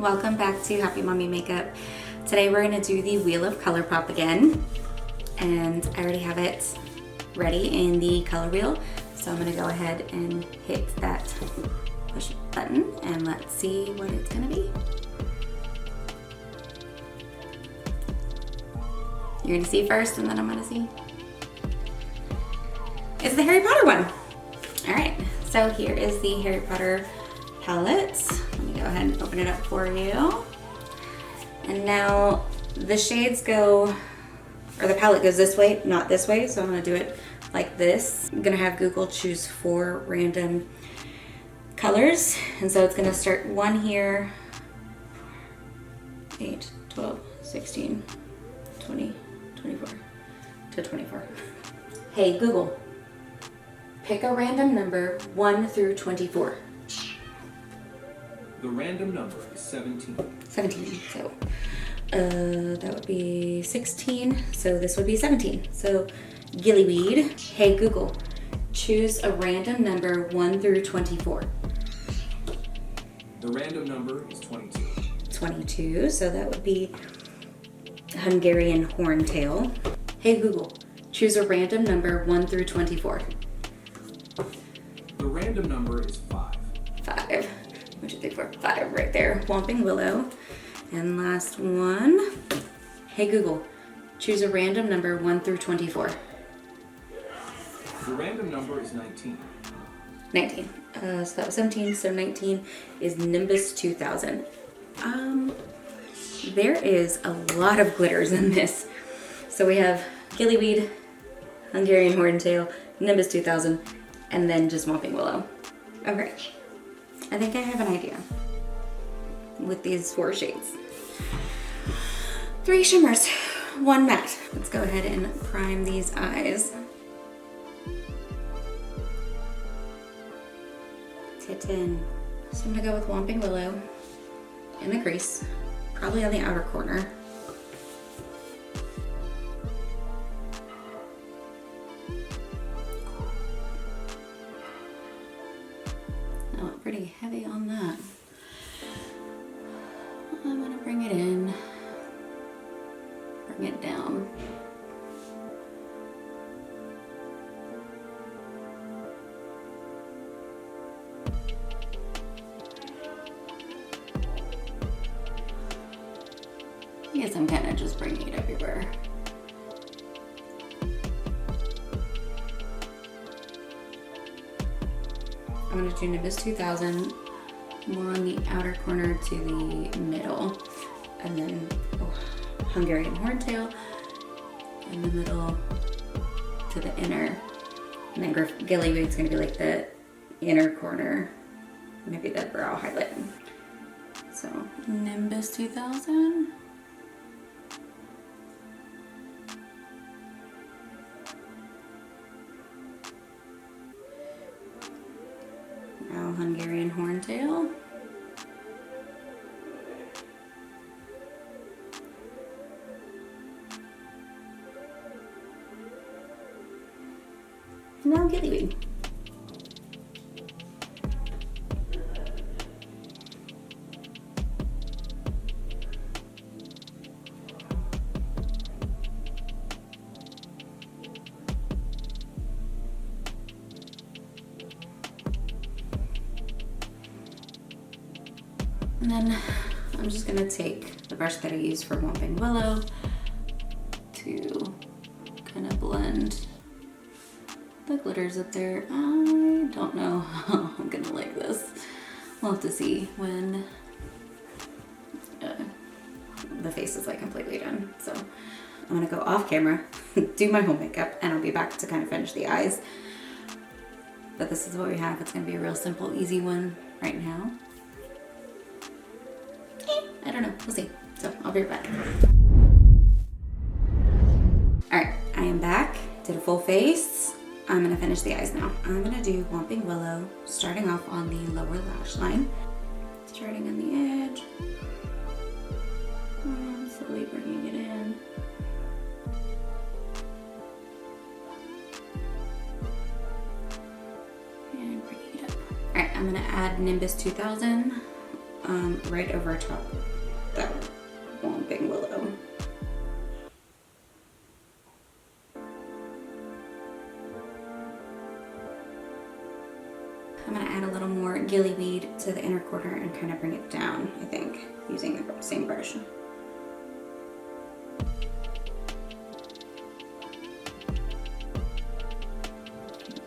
welcome back to Happy Mommy Makeup. Today we're going to do the Wheel of ColourPop again, and I already have it ready in the color wheel, so I'm going to go ahead and hit that push button and let's see what it's going to be. You're going to see first and then I'm going to see. It's the Harry Potter one. Alright, so here is the Harry Potter palette. Let me go ahead and open it up for you. And now the shades go, or the palette goes this way, not this way, so I'm going to do it like this. I'm going to have Google choose 4 random colors, and so it's going to start 1 here, 8, 12, 16, 20, 24, to 24. Hey Google, pick a random number 1 through 24. The random number is 17. 17, so that would be 16, so this would be 17. So gillyweed. Hey Google, choose a random number 1 through 24. The random number is 22. 22, so that would be Hungarian horntail. Hey Google, choose a random number 1 through 24. The random number is 5. 5. 1, 2, 3, 4, 5 right there. Whomping Willow. And last one. Hey Google, choose a random number 1 through 24. The random number is 19. 19. So that was 17, so 19 is Nimbus 2000. There is a lot of glitters in this. So we have Gillyweed, Hungarian Horntail, Nimbus 2000, and then just Whomping Willow. Okay, I think I have an idea with these 4 shades. 3 shimmers, 1 matte. Let's go ahead and prime these eyes. Titten. So I'm gonna go with Whomping Willow in the crease, probably on the outer corner. I went pretty heavy on that. I'm gonna bring it in, bring it down. I guess I'm kind of just bringing it everywhere. I'm going to do Nimbus 2000 more on the outer corner to the middle, and then Hungarian Horntail in the middle to the inner, and then Gillyweed's going to be like the inner corner, maybe the brow highlight. So Nimbus 2000. Now Hungarian Horntail. Now Gillyweed. And then I'm just gonna take the brush that I used for Whomping Willow to kind of blend the glitters up there. I don't know how I'm gonna like this. We'll have to see when the face is like completely done. So I'm gonna go off camera, do my home makeup, and I'll be back to kind of finish the eyes. But this is what we have. It's gonna be a real simple, easy one right now. I don't know, we'll see. So I'll be right back. All right, I am back, did a full face. I'm gonna finish the eyes now. I'm gonna do Whomping Willow, starting off on the lower lash line. Starting on the edge. And slowly bringing it in. And bringing it up. All right, I'm gonna add Nimbus 2000 right over top that Whomping Willow. I'm gonna add a little more gillyweed to the inner corner and kind of bring it down, I think, using the same brush.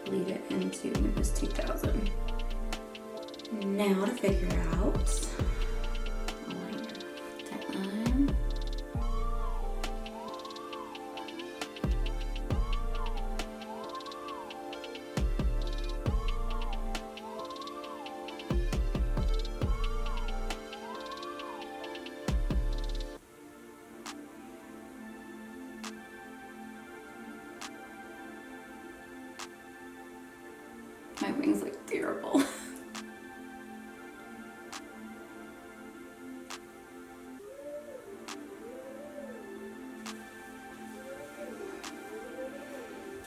Bleed it into Nimbus 2000. Now to figure out deadline. My wings look terrible.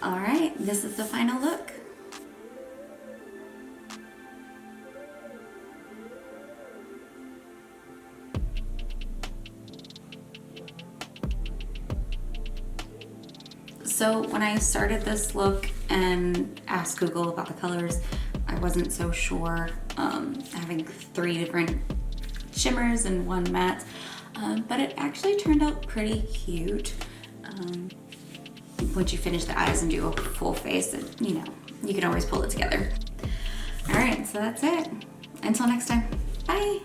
All right, this is the final look. So when I started this look and asked Google about the colors, I wasn't so sure, having 3 different shimmers and 1 matte, but it actually turned out pretty cute. Once you finish the eyes and do a full face, you know, you can always pull it together. All right, so that's it. Until next time, bye.